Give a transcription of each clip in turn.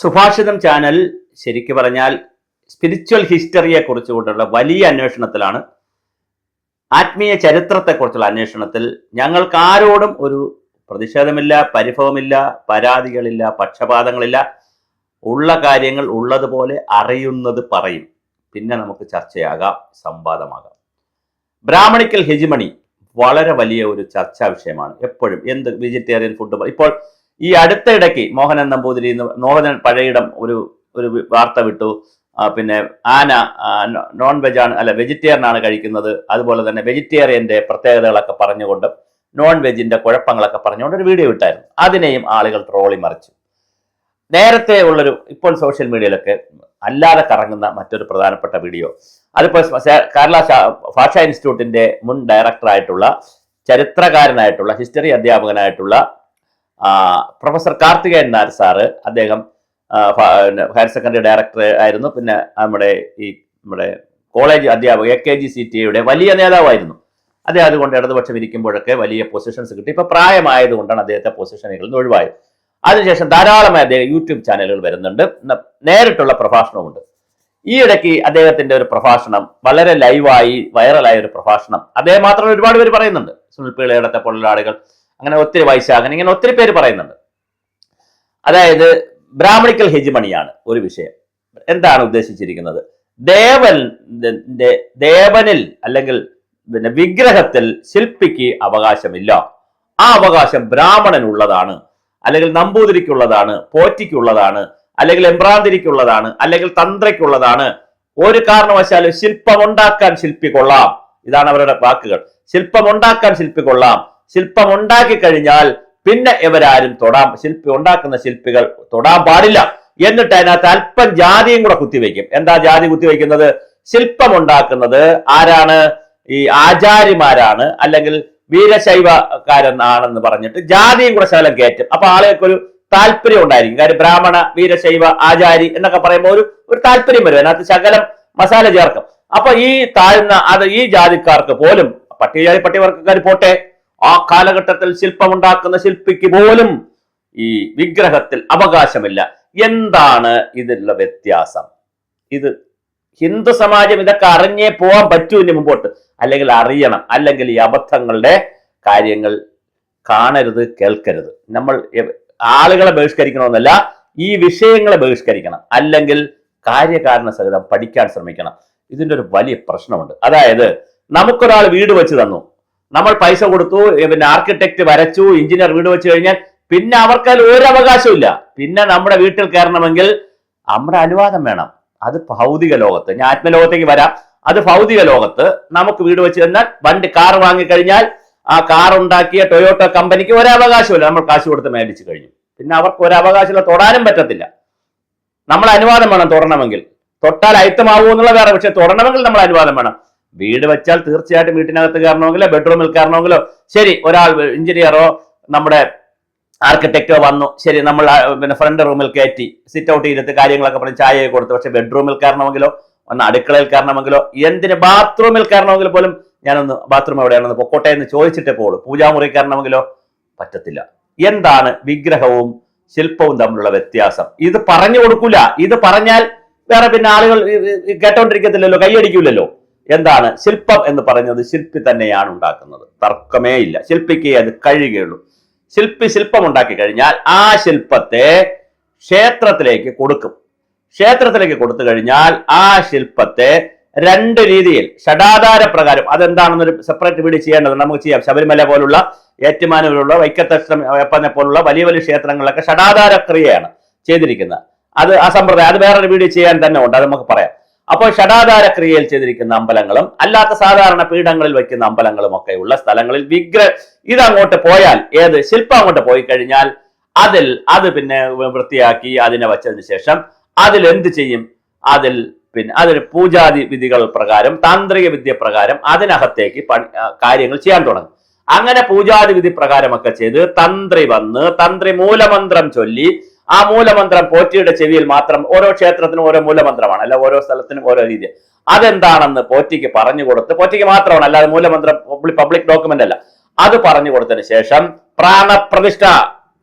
സുഭാഷിതം channel ശരിക്കു പറഞ്ഞാൽ spiritual ഹിസ്റ്ററിയെ കുറിച്ചുകൊണ്ടുള്ള വലിയ അന്വേഷണത്തിലാണ്. ആത്മീയ ചരിത്രത്തെക്കുറിച്ചുള്ള അന്വേഷണത്തിൽ ഞങ്ങൾക്ക് ആരോടും ഒരു പ്രതിഷേധമില്ല, പരിഭവമില്ല, പരാതികളില്ല, പക്ഷപാതങ്ങളില്ല. ഉള്ള കാര്യങ്ങൾ ഉള്ളതുപോലെ അറിയുന്നത് പറയും. പിന്നെ നമുക്ക് ചർച്ചയാകാം, സംവാദമാകാം. ബ്രാഹ്മണിക്കൽ ഹെജിമണി വളരെ വലിയ ഒരു ചർച്ചാ വിഷയമാണ്. എപ്പോഴും എന്ത് വെജിറ്റേറിയൻ ഫുഡ്. ഇപ്പോൾ ഈ അടുത്ത ഇടയ്ക്ക് മോഹനൻ നമ്പൂതിരി നോവനൻ പഴയിടം ഒരു വാർത്ത വിട്ടു. പിന്നെ ആന നോൺ വെജ് ആണ്, അല്ല വെജിറ്റേറിയൻ ആണ് കഴിക്കുന്നത്. അതുപോലെ തന്നെ വെജിറ്റേറിയന്റെ പ്രത്യേകതകളൊക്കെ പറഞ്ഞുകൊണ്ട് നോൺ വെജിന്റെ കുഴപ്പങ്ങളൊക്കെ പറഞ്ഞുകൊണ്ട് ഒരു വീഡിയോ ഇട്ടായിരുന്നു. അതിനെയും ആളുകൾ ട്രോളി മറിച്ചു. നേരത്തെ ഉള്ളൊരു ഇപ്പോൾ സോഷ്യൽ മീഡിയയിലൊക്കെ അല്ലാതെ കറങ്ങുന്ന മറ്റൊരു പ്രധാനപ്പെട്ട വീഡിയോ, അതിപ്പോൾ കേരള ഭാഷാ ഇൻസ്റ്റിറ്റ്യൂട്ടിന്റെ മുൻ ഡയറക്ടറായിട്ടുള്ള, ചരിത്രകാരനായിട്ടുള്ള, ഹിസ്റ്ററി അധ്യാപകനായിട്ടുള്ള പ്രൊഫസർ കാർത്തികേയൻ നായർ സാറ്, അദ്ദേഹം ഹയർ സെക്കൻഡറി ഡയറക്ടർ ആയിരുന്നു. പിന്നെ നമ്മുടെ കോളേജ് അധ്യാപക AKGCTAയുടെ വലിയ നേതാവായിരുന്നു അദ്ദേഹം. അതുകൊണ്ട് ഇടതുപക്ഷം ഇരിക്കുമ്പോഴൊക്കെ വലിയ പൊസിഷൻസ് കിട്ടി. ഇപ്പൊ പ്രായമായതുകൊണ്ടാണ് അദ്ദേഹത്തെ പൊസിഷനുകളിൽ നിന്ന് ഒഴിവായത്. അതിനുശേഷം ധാരാളമായി അദ്ദേഹം യൂട്യൂബ് ചാനലുകൾ വരുന്നുണ്ട്, നേരിട്ടുള്ള പ്രഭാഷണമുണ്ട്. ഈ ഇടയ്ക്ക് അദ്ദേഹത്തിന്റെ ഒരു പ്രഭാഷണം വളരെ ലൈവായി വൈറലായ ഒരു പ്രഭാഷണം, അദ്ദേഹം മാത്രമല്ല ഒരുപാട് പേര് പറയുന്നുണ്ട്. സുനിൽ പിള്ളയുടെ പോലുള്ള ആളുകൾ, അങ്ങനെ ഒത്തിരി വൈശാഖൻ, ഇങ്ങനെ ഒത്തിരി പേര് പറയുന്നുണ്ട്. അതായത് ബ്രാഹ്മണിക്കൽ ഹെജിമണിയാണ് ഒരു വിഷയം. എന്താണ് ഉദ്ദേശിച്ചിരിക്കുന്നത്? ദേവനിൽ അല്ലെങ്കിൽ പിന്നെ വിഗ്രഹത്തിൽ ശില്പിക്ക് അവകാശമില്ല. ആ അവകാശം ബ്രാഹ്മണനുള്ളതാണ്, അല്ലെങ്കിൽ നമ്പൂതിരിക്കുള്ളതാണ്, പോറ്റിക്കുള്ളതാണ്, അല്ലെങ്കിൽ എംബ്രാന്തിരിക്കുള്ളതാണ്, അല്ലെങ്കിൽ തന്ത്രയ്ക്കുള്ളതാണ്. ഒരു കാരണവശാലും ശില്പമുണ്ടാക്കാൻ ശില്പി കൊള്ളാം. ഇതാണ് അവരുടെ വാക്കുകൾ. ശില്പമുണ്ടാക്കാൻ ശില്പി കൊള്ളാം. ശില്പം ഉണ്ടാക്കി കഴിഞ്ഞാൽ പിന്നെ ഇവരാരും ശില്പി ഉണ്ടാക്കുന്ന ശില്പികൾ തൊടാൻ പാടില്ല. എന്നിട്ട് അതിനകത്ത് അല്പം ജാതിയും കൂടെ കുത്തിവെക്കും. എന്താ ജാതി കുത്തിവെക്കുന്നത്? ശില്പം ഉണ്ടാക്കുന്നത് ആരാണ്? ഈ ആചാര്യമാരാണ്, അല്ലെങ്കിൽ വീരശൈവക്കാരെന്നാണെന്ന് പറഞ്ഞിട്ട് ജാതിയും കൂടെ ശകലം കയറ്റും. അപ്പൊ ആളുകൾക്ക് ഒരു താല്പര്യം ഉണ്ടായിരിക്കും. കാര്യം ബ്രാഹ്മണ, വീരശൈവ, ആചാരി എന്നൊക്കെ പറയുമ്പോൾ ഒരു താല്പര്യം വരും. അതിനകത്ത് ശകലം മസാല ചേർക്കും. അപ്പൊ ഈ ഈ ജാതിക്കാർക്ക് പോലും, പട്ടികജാതി പട്ടികവർഗക്കാർ പോട്ടെ, ആ കാലഘട്ടത്തിൽ ശില്പമുണ്ടാക്കുന്ന ശില്പിക്ക് പോലും ഈ വിഗ്രഹത്തിൽ അവകാശമില്ല. എന്താണ് ഇതിലുള്ള വ്യത്യാസം? ഇത് ഹിന്ദു സമാജം ഇതൊക്കെ അറിഞ്ഞേ പോകാൻ പറ്റൂ ഇനി മുമ്പോട്ട്, അല്ലെങ്കിൽ അറിയണം. അല്ലെങ്കിൽ ഈ അബദ്ധങ്ങളുടെ കാര്യങ്ങൾ കാണരുത്, കേൾക്കരുത്. നമ്മൾ ആളുകളെ ബഹിഷ്കരിക്കണമെന്നല്ല, ഈ വിഷയങ്ങളെ ബഹിഷ്കരിക്കണം. അല്ലെങ്കിൽ കാര്യകാരണ സഹിതം പഠിക്കാൻ ശ്രമിക്കണം. ഇതിന്റെ ഒരു വലിയ പ്രശ്നമുണ്ട്. അതായത് നമുക്കൊരാൾ വീട് വെച്ച് തന്നു, നമ്മൾ പൈസ കൊടുത്തു, പിന്നെ ആർക്കിടെക്ട് വരച്ചു, എഞ്ചിനീയർ വീട് വെച്ച് കഴിഞ്ഞാൽ പിന്നെ അവർക്കതിൽ ഒരു അവകാശവും ഇല്ല. പിന്നെ നമ്മുടെ വീട്ടിൽ കയറണമെങ്കിൽ നമ്മുടെ അനുവാദം വേണം. അത് ഭൗതിക ലോകത്ത്. ഞാൻ ആത്മലോകത്തേക്ക് വരാം. അത് ഭൗതിക ലോകത്ത് നമുക്ക് വീട് വെച്ച് തന്നാൽ, കാർ വാങ്ങിക്കഴിഞ്ഞാൽ ആ കാർ ഉണ്ടാക്കിയ ടൊയോട്ടോ കമ്പനിക്ക് ഒരവകാശമില്ല. നമ്മൾ കാശ് കൊടുത്ത് മേടിച്ചു കഴിഞ്ഞു. പിന്നെ അവർക്ക് ഒരവകാശമില്ല, തൊടാനും പറ്റത്തില്ല. നമ്മൾ അനുവാദം വേണം തൊടണമെങ്കിൽ. തൊട്ടാൽ അയിത്തമാവൂ എന്നുള്ള വേറെ, പക്ഷെ തൊടണമെങ്കിൽ നമ്മൾ അനുവാദം വേണം. വീട് വെച്ചാൽ തീർച്ചയായിട്ടും വീട്ടിനകത്ത് കയറണമെങ്കിലോ ബെഡ്റൂമിൽ കയറണമെങ്കിലോ, ശരി, ഒരാൾ എഞ്ചിനീയറോ നമ്മുടെ ആർക്കിടെക്റ്റോ വന്നു, ശരി, നമ്മൾ പിന്നെ ഫ്രണ്ട് റൂമിൽ കയറ്റി സിറ്റ് ഔട്ട് ചെയ്തിട്ട് കാര്യങ്ങളൊക്കെ പറഞ്ഞ് ചായയൊക്കെ കൊടുത്തു. പക്ഷെ ബെഡ്റൂമിൽ കയറണമെങ്കിലോ, ഒന്ന് അടുക്കളയിൽ കയറണമെങ്കിലോ, എന്തിന് ബാത്റൂമിൽ കയറണമെങ്കിൽ പോലും ഞാനൊന്ന് ബാത്റൂം എവിടെയാണെന്ന് പൊക്കോട്ടെ എന്ന് ചോദിച്ചിട്ടേ പോകുള്ളൂ. പൂജാമുറി കയറണമെങ്കിലോ പറ്റത്തില്ല. എന്താണ് വിഗ്രഹവും ശില്പവും തമ്മിലുള്ള വ്യത്യാസം? ഇത് പറഞ്ഞു കൊടുക്കൂല. ഇത് പറഞ്ഞാൽ വേറെ പിന്നെ ആളുകൾ കേട്ടോണ്ടിരിക്കത്തില്ലല്ലോ, കൈയടിക്കൂലല്ലോ. എന്താണ് ശില്പം എന്ന് പറയുന്നത്? ശില്പി തന്നെയാണ് ഉണ്ടാക്കുന്നത്, തർക്കമേ ഇല്ല. ശില്പിക്ക് അത് കഴിയുകയുള്ളൂ. ശില്പം ഉണ്ടാക്കി കഴിഞ്ഞാൽ ആ ശില്പത്തെ ക്ഷേത്രത്തിലേക്ക് കൊടുക്കും. ക്ഷേത്രത്തിലേക്ക് കൊടുത്തു കഴിഞ്ഞാൽ ആ ശില്പത്തെ രണ്ട് രീതിയിൽ ഷഡാധാര പ്രകാരം, അതെന്താണെന്നൊരു സെപ്പറേറ്റ് വീഡിയോ ചെയ്യേണ്ടത് നമുക്ക് ചെയ്യാം. ശബരിമല പോലുള്ള, ഏറ്റുമാനൂരുള്ള, വൈക്കത്തഷ്ടമപ്പനെ പോലുള്ള വലിയ വലിയ ക്ഷേത്രങ്ങളിലൊക്കെ ഷഡാധാര ക്രിയയാണ് ചെയ്തിരിക്കുന്നത്. അത് ആ സമ്പ്രദായം, അത് വേറൊരു വീഡിയോ ചെയ്യാൻ തന്നെ ഉണ്ട്, അത് നമുക്ക് പറയാം. അപ്പോൾ ഷഡാധാര ക്രിയയിൽ ചെയ്തിരിക്കുന്ന അമ്പലങ്ങളും അല്ലാത്ത സാധാരണ പീഠങ്ങളിൽ വയ്ക്കുന്ന അമ്പലങ്ങളും ഒക്കെയുള്ള സ്ഥലങ്ങളിൽ ഇതങ്ങോട്ട് പോയാൽ, ശില്പം അങ്ങോട്ട് പോയി കഴിഞ്ഞാൽ അത് പിന്നെ വൃത്തിയാക്കി അതിനെ വച്ചതിന് ശേഷം അതിൽ എന്ത് ചെയ്യും? അതിൽ പൂജാതി വിധികൾ പ്രകാരം, താന്ത്രിക വിദ്യ പ്രകാരം അതിനകത്തേക്ക് കാര്യങ്ങൾ ചെയ്യാൻ തുടങ്ങും. അങ്ങനെ പൂജാതി വിധി പ്രകാരമൊക്കെ ചെയ്ത് തന്ത്രി മൂലമന്ത്രം ചൊല്ലി, ആ മൂലമന്ത്രം പോറ്റിയുടെ ചെവിയിൽ മാത്രം, ഓരോ ക്ഷേത്രത്തിനും ഓരോ മൂലമന്ത്രമാണ്, അല്ല ഓരോ സ്ഥലത്തിനും ഓരോ രീതി. അതെന്താണെന്ന് പോറ്റിക്ക് പറഞ്ഞു കൊടുത്ത്, പോറ്റിക്ക് മാത്രമാണ്, അല്ലാതെ മൂലമന്ത്രം പബ്ലിക് ഡോക്യുമെന്റ് അല്ല. അത് പറഞ്ഞു കൊടുത്തതിന് ശേഷം പ്രാണപ്രതിഷ്ഠ,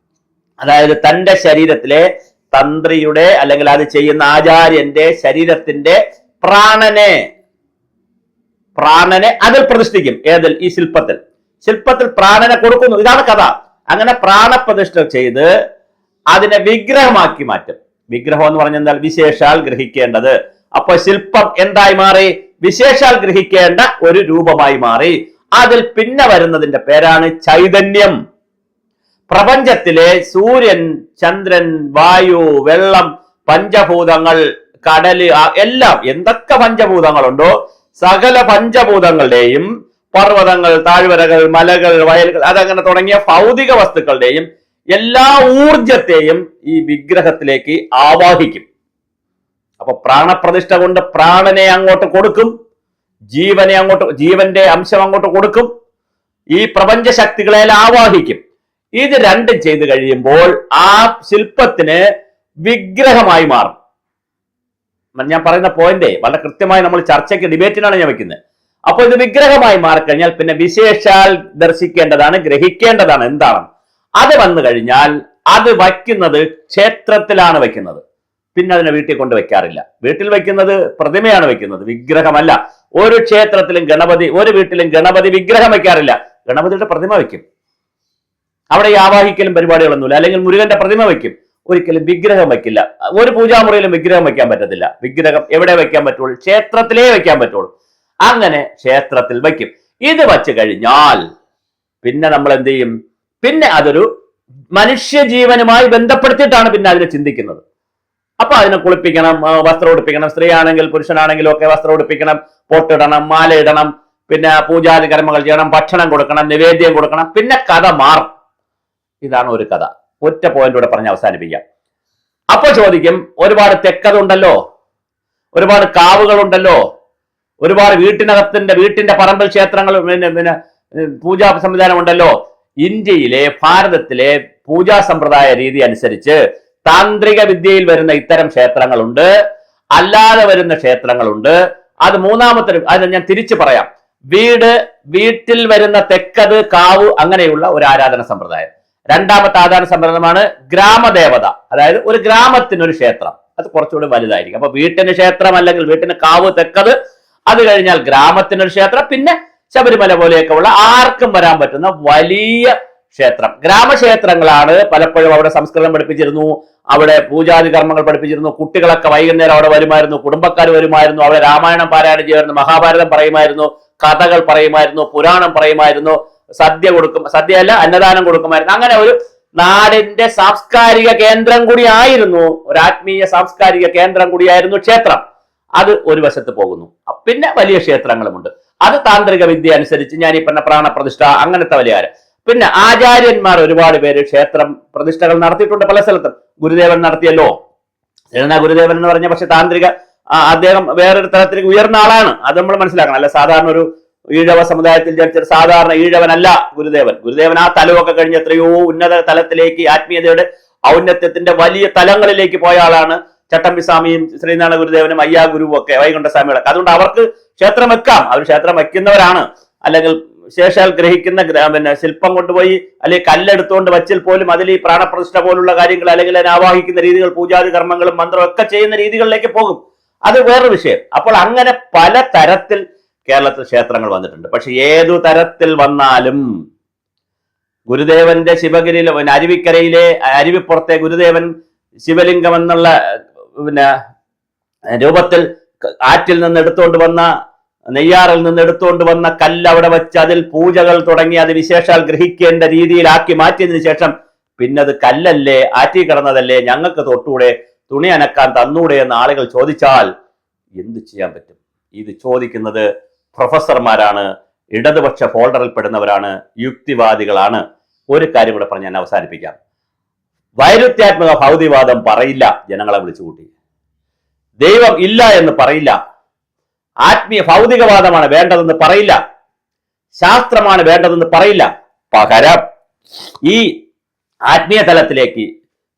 അതായത് തന്റെ ശരീരത്തിലെ തന്ത്രിയുടെ അല്ലെങ്കിൽ അത് ചെയ്യുന്ന ആചാര്യന്റെ ശരീരത്തിന്റെ പ്രാണനെ അതിൽ പ്രതിഷ്ഠിക്കും. ഏതിൽ? ഈ ശില്പത്തിൽ പ്രാണനെ കൊടുക്കുന്നു. ഇതാണ് കഥ. അങ്ങനെ പ്രാണപ്രതിഷ്ഠ ചെയ്ത് അതിനെ വിഗ്രഹമാക്കി മാറ്റും. വിഗ്രഹം എന്ന് പറഞ്ഞാൽ വിശേഷാൽ ഗ്രഹിക്കേണ്ടത്. അപ്പൊ ശില്പം എന്തായി മാറി? വിശേഷാൽ ഗ്രഹിക്കേണ്ട ഒരു രൂപമായി മാറി. അതിൽ പിന്നെ വരുന്നതിന്റെ പേരാണ് ചൈതന്യം. പ്രപഞ്ചത്തിലെ സൂര്യൻ, ചന്ദ്രൻ, വായു, വെള്ളം, പഞ്ചഭൂതങ്ങൾ, കടല്, എല്ലാം എന്തൊക്കെ പഞ്ചഭൂതങ്ങളുണ്ടോ സകല പഞ്ചഭൂതങ്ങളുടെയും പർവ്വതങ്ങൾ, താഴ്വരകൾ, മലകൾ, വയലുകൾ, അതങ്ങനെ തുടങ്ങിയ ഭൗതിക വസ്തുക്കളുടെയും എല്ലാ ഊർജത്തെയും ഈ വിഗ്രഹത്തിലേക്ക് ആവാഹിക്കും. അപ്പൊ പ്രാണപ്രതിഷ്ഠ കൊണ്ട് പ്രാണനെ അങ്ങോട്ട് കൊടുക്കും, ജീവന്റെ അംശം അങ്ങോട്ട് കൊടുക്കും, ഈ പ്രപഞ്ച ശക്തികളെ ആവാഹിക്കും. ഇത് രണ്ടും ചെയ്തു കഴിയുമ്പോൾ ആ ശില്പത്തിന് വിഗ്രഹമായി മാറും. ഞാൻ പറയുന്ന പോയിന്റ് വളരെ കൃത്യമായി നമ്മൾ ചർച്ചയ്ക്ക്, ഡിബേറ്റിനാണ് ഞാൻ വെക്കുന്നത്. അപ്പൊ ഇത് വിഗ്രഹമായി മാറിക്കഴിഞ്ഞാൽ പിന്നെ വിശേഷാൽ ദർശിക്കേണ്ടതാണ്, ഗ്രഹിക്കേണ്ടതാണ് എന്താണ്. അത് വന്നു കഴിഞ്ഞാൽ അത് വയ്ക്കുന്നത് ക്ഷേത്രത്തിലാണ് വയ്ക്കുന്നത്. പിന്നെ അതിനെ വീട്ടിൽ കൊണ്ട് വെക്കാറില്ല. വീട്ടിൽ വെക്കുന്നത് പ്രതിമയാണ് വെക്കുന്നത്, വിഗ്രഹമല്ല. ഒരു ക്ഷേത്രത്തിലും ഒരു വീട്ടിലും ഗണപതി വിഗ്രഹം വെക്കാറില്ല. ഗണപതിയുടെ പ്രതിമ വെക്കും. അവിടെ ഈ ആവാഹിക്കലും പരിപാടികളൊന്നുമില്ല. അല്ലെങ്കിൽ മുരുകന്റെ പ്രതിമ വെക്കും. ഒരിക്കലും വിഗ്രഹം വെക്കില്ല. ഒരു പൂജാമുറിയിലും വിഗ്രഹം വെക്കാൻ പറ്റത്തില്ല. വിഗ്രഹം എവിടെ വെക്കാൻ പറ്റുള്ളൂ? ക്ഷേത്രത്തിലേ വെക്കാൻ പറ്റുള്ളൂ. അങ്ങനെ ക്ഷേത്രത്തിൽ വയ്ക്കും. ഇത് വച്ചു കഴിഞ്ഞാൽ പിന്നെ നമ്മൾ എന്ത് ചെയ്യും? പിന്നെ അതൊരു മനുഷ്യജീവനുമായി ബന്ധപ്പെടുത്തിയിട്ടാണ് പിന്നെ അതിനെ ചിന്തിക്കുന്നത്. അപ്പൊ അതിനെ കുളിപ്പിക്കണം, വസ്ത്രം ഉടുപ്പിക്കണം. സ്ത്രീ ആണെങ്കിൽ പുരുഷനാണെങ്കിലും ഒക്കെ വസ്ത്രം ഉടുപ്പിക്കണം, പൊട്ടിടണം, മാല ഇടണം, പിന്നെ പൂജാതി കർമ്മങ്ങൾ ചെയ്യണം, ഭക്ഷണം കൊടുക്കണം, നിവേദ്യം കൊടുക്കണം. പിന്നെ കഥ മാറും. ഇതാണ് ഒരു കഥ. ഒറ്റ പോയിന്റൂടെ പറഞ്ഞ് അവസാനിപ്പിക്കാം. അപ്പൊ ചോദിക്കും, ഒരുപാട് തെക്കതുണ്ടല്ലോ, ഒരുപാട് കാവുകളുണ്ടല്ലോ, ഒരുപാട് വീട്ടിന്റെ പറമ്പൽ ക്ഷേത്രങ്ങൾ, പിന്നെ പൂജാ സംവിധാനം ഉണ്ടല്ലോ. ഇന്ത്യയിലെ, ഭാരതത്തിലെ പൂജാ സമ്പ്രദായ രീതി അനുസരിച്ച് താന്ത്രിക വിദ്യയിൽ വരുന്ന ഇത്തരം ക്ഷേത്രങ്ങളുണ്ട്, അല്ലാതെ വരുന്ന ക്ഷേത്രങ്ങളുണ്ട്. അത് അത് ഞാൻ തിരിച്ചു പറയാം. വീട്ടിൽ വരുന്ന തെക്കത്, കാവ്, അങ്ങനെയുള്ള ഒരു ആരാധന സമ്പ്രദായം. രണ്ടാമത്തെ ആരാധന സമ്പ്രദായമാണ് ഗ്രാമദേവത. അതായത് ഒരു ഗ്രാമത്തിനൊരു ക്ഷേത്രം. അത് കുറച്ചുകൂടി വലുതായിരിക്കും. അപ്പൊ വീട്ടിന് ക്ഷേത്രം അല്ലെങ്കിൽ വീട്ടിന് കാവ്, തെക്കത്. അത് കഴിഞ്ഞാൽ ഗ്രാമത്തിനൊരു ക്ഷേത്രം. പിന്നെ ശബരിമല പോലെയൊക്കെ ഉള്ള ആർക്കും വരാൻ പറ്റുന്ന വലിയ ക്ഷേത്രം. ഗ്രാമക്ഷേത്രങ്ങളാണ് പലപ്പോഴും അവിടെ സംസ്കൃതം പഠിപ്പിച്ചിരുന്നു, അവിടെ പൂജാതി കർമ്മങ്ങൾ പഠിപ്പിച്ചിരുന്നു. കുട്ടികളൊക്കെ വൈകുന്നേരം അവിടെ വരുമായിരുന്നു, കുടുംബക്കാർ വരുമായിരുന്നു, അവിടെ രാമായണം പാരായണം ചെയ്യുമായിരുന്നു, മഹാഭാരതം പറയുമായിരുന്നു, കഥകൾ പറയുമായിരുന്നു, പുരാണം പറയുമായിരുന്നു, സദ്യയല്ല അന്നദാനം കൊടുക്കുമായിരുന്നു. അങ്ങനെ ഒരു നാടിന്റെ സാംസ്കാരിക കേന്ദ്രം കൂടിയായിരുന്നു, ഒരു ആത്മീയ സാംസ്കാരിക കേന്ദ്രം കൂടിയായിരുന്നു ക്ഷേത്രം. അത് ഒരു വശത്ത് പോകുന്നു. പിന്നെ വലിയ ക്ഷേത്രങ്ങളുമുണ്ട്. അത് താന്ത്രിക വിദ്യ അനുസരിച്ച് ഞാൻ ഈ പറഞ്ഞ പ്രാണപ്രതിഷ്ഠ, അങ്ങനത്തെ വലിയ കാര്യം. പിന്നെ ആചാര്യന്മാർ ഒരുപാട് പേര് ക്ഷേത്രം പ്രതിഷ്ഠകൾ നടത്തിയിട്ടുണ്ട് പല സ്ഥലത്തും. ഗുരുദേവൻ നടത്തിയല്ലോ. ഗുരുദേവൻ എന്ന് പറഞ്ഞ പക്ഷെ താന്ത്രിക, അദ്ദേഹം വേറൊരു തലത്തിലേക്ക് ഉയർന്ന ആളാണ്. അത് നമ്മൾ മനസ്സിലാക്കണം. അല്ല സാധാരണ ഒരു ഈഴവ സമുദായത്തിൽ ജനിച്ച സാധാരണ ഈഴവനല്ല ഗുരുദേവൻ ആ തലമൊക്കെ കഴിഞ്ഞ് എത്രയോ ഉന്നത തലത്തിലേക്ക്, ആത്മീയതയുടെ ഔന്നത്യത്തിന്റെ വലിയ തലങ്ങളിലേക്ക് പോയ ആളാണ്. ചട്ടമ്പിസ്വാമിയും ശ്രീനാരായണ ഗുരുദേവനും അയ്യാ ഗുരുവും ഒക്കെ, വൈകുണ്ഠസ്വാമികളൊക്കെ. അതുകൊണ്ട് അവർക്ക് ക്ഷേത്രം വെക്കാം. അവർ ക്ഷേത്രം വയ്ക്കുന്നവരാണ്. അല്ലെങ്കിൽ ശേഷാൽ ഗ്രഹിക്കുന്ന പിന്നെ ശില്പം കൊണ്ടുപോയി അല്ലെങ്കിൽ കല്ലെടുത്തുകൊണ്ട് വച്ചിൽ പോലും അതിൽ ഈ പ്രാണപ്രതിഷ്ഠ പോലുള്ള കാര്യങ്ങൾ അല്ലെങ്കിൽ അതിനെ ആവാഹിക്കുന്ന രീതികൾ, പൂജാതി കർമ്മങ്ങളും മന്ത്രവും ഒക്കെ ചെയ്യുന്ന രീതികളിലേക്ക് പോകും. അത് വേറൊരു വിഷയം. അപ്പോൾ അങ്ങനെ പല തരത്തിൽ കേരളത്തിൽ ക്ഷേത്രങ്ങൾ വന്നിട്ടുണ്ട്. പക്ഷെ ഏതു തരത്തിൽ വന്നാലും ഗുരുദേവന്റെ ശിവഗിരിയിലെ അരുവിക്കരയിലെ അരുവിപ്പുറത്തെ ഗുരുദേവൻ ശിവലിംഗം എന്നുള്ള പിന്നെ രൂപത്തിൽ ആറ്റിൽ നിന്ന് എടുത്തുകൊണ്ട് വന്ന, നെയ്യാറിൽ നിന്ന് എടുത്തുകൊണ്ട് വന്ന കല്ല് അവിടെ വെച്ച് അതിൽ പൂജകൾ തുടങ്ങി അത് വിശേഷാൽ ഗ്രഹിക്കേണ്ട രീതിയിലാക്കി മാറ്റിയതിനു ശേഷം പിന്നെ അത് കല്ലല്ലേ, ആറ്റി കിടന്നതല്ലേ, ഞങ്ങൾക്ക് തൊട്ടൂടെ, തുണി അനക്കാൻ തന്നൂടെ എന്ന് ആളുകൾ ചോദിച്ചാൽ എന്ത് ചെയ്യാൻ പറ്റും? ഇത് ചോദിക്കുന്നത് പ്രൊഫസർമാരാണ്, ഇടതുപക്ഷ ഫോൾഡറിൽ പെടുന്നവരാണ്, യുക്തിവാദികളാണ്. ഒരു കാര്യം കൂടെ പറഞ്ഞ് ഞാൻ അവസാനിപ്പിക്കാം. വൈരുദ്ധ്യാത്മക ഭൗതികവാദം പറയില്ല. ജനങ്ങളെ വിളിച്ചുകൂട്ടി ദൈവം ഇല്ല എന്ന് പറയില്ല. ആത്മീയ ഭൗതികവാദമാണ് വേണ്ടതെന്ന് പറയില്ല. ശാസ്ത്രമാണ് വേണ്ടതെന്ന് പറയില്ല. പകരം ഈ ആത്മീയ തലത്തിലേക്ക്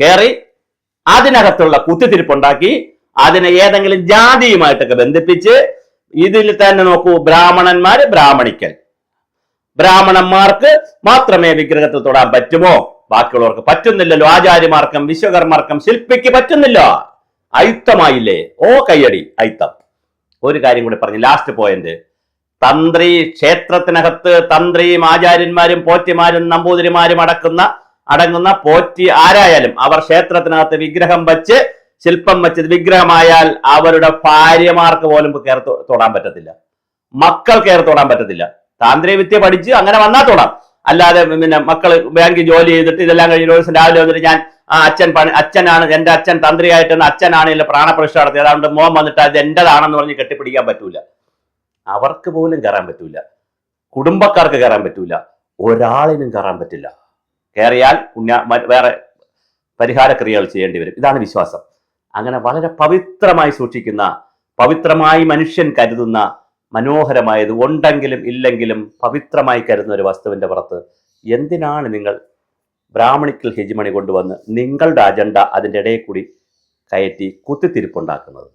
കയറി അതിനകത്തുള്ള കുത്തിത്തിരിപ്പുണ്ടാക്കി അതിനെ ഏതെങ്കിലും ജാതിയുമായിട്ടൊക്കെ ബന്ധിപ്പിച്ച് ഇതിൽ തന്നെ നോക്കൂ, ബ്രാഹ്മണന്മാര് ബ്രാഹ്മണിക്കൽ, ബ്രാഹ്മണന്മാർക്ക് മാത്രമേ വിഗ്രഹത്തിൽ തൊടാൻ പറ്റുമോ, ബാക്കിയുള്ളവർക്ക് പറ്റുന്നില്ലല്ലോ. ആചാര്യമാർക്കും വിശ്വകർമാർക്കും ശില്പിക്ക് പറ്റുന്നില്ല. അയിത്തമായില്ലേ? ഓ കയ്യടി അയിത്തം. ഒരു കാര്യം കൂടി പറഞ്ഞു, ലാസ്റ്റ് പോയിന്റ്. തന്ത്രി ക്ഷേത്രത്തിനകത്ത് തന്ത്രിയും ആചാര്യന്മാരും പോറ്റിമാരും നമ്പൂതിരിമാരും അടങ്ങുന്ന പോറ്റി ആരായാലും അവർ ക്ഷേത്രത്തിനകത്ത് വിഗ്രഹം വെച്ച് ശില്പം വെച്ച് വിഗ്രഹമായാൽ അവരുടെ ഭാര്യമാർക്ക് പോലും കയറി തൊടാൻ പറ്റത്തില്ല, മക്കൾ കയറി തൊടാൻ പറ്റത്തില്ല. താന്ത്രിക വിദ്യ പഠിച്ച് അങ്ങനെ വന്നാൽ തൊടാം, അല്ലാതെ പിന്നെ മക്കൾ ബാങ്കിൽ ജോലി ചെയ്തിട്ട് ഇതെല്ലാം കഴിഞ്ഞ ഒരു ദിവസം രാവിലെ വന്നിട്ട് ഞാൻ അച്ഛനാണ് എന്റെ അച്ഛൻ തന്ത്രിയായിട്ടെന്ന് അച്ഛനാണെങ്കിൽ പ്രാണപ്രതിഷ്ഠ നടത്തി, അതുകൊണ്ട് മോൻ വന്നിട്ട് അത് എന്റേതാണെന്ന് പറഞ്ഞ് കെട്ടിപ്പിടിക്കാൻ പറ്റൂല. അവർക്ക് പോലും കയറാൻ പറ്റൂല, കുടുംബക്കാർക്ക് കയറാൻ പറ്റൂല, ഒരാളിനും കയറാൻ പറ്റില്ല. കയറിയാൽ വേറെ പരിഹാര ക്രിയകൾ ചെയ്യേണ്ടി വരും. ഇതാണ് വിശ്വാസം. അങ്ങനെ വളരെ പവിത്രമായി സൂക്ഷിക്കുന്ന, പവിത്രമായി മനുഷ്യൻ കരുതുന്ന, മനോഹരമായത് ഉണ്ടെങ്കിലും ഇല്ലെങ്കിലും പവിത്രമായി കരുതുന്ന ഒരു വസ്തുവിന്റെ പുറത്ത് എന്തിനാണ് നിങ്ങൾ ബ്രാഹ്മണിക്കൽ ഹെജിമണി കൊണ്ടുവന്ന് നിങ്ങളുടെ അജണ്ട അതിൻ്റെ ഇടയിൽ കൂടി കയറ്റി കുത്തിത്തിരിപ്പുണ്ടാക്കുന്നത്?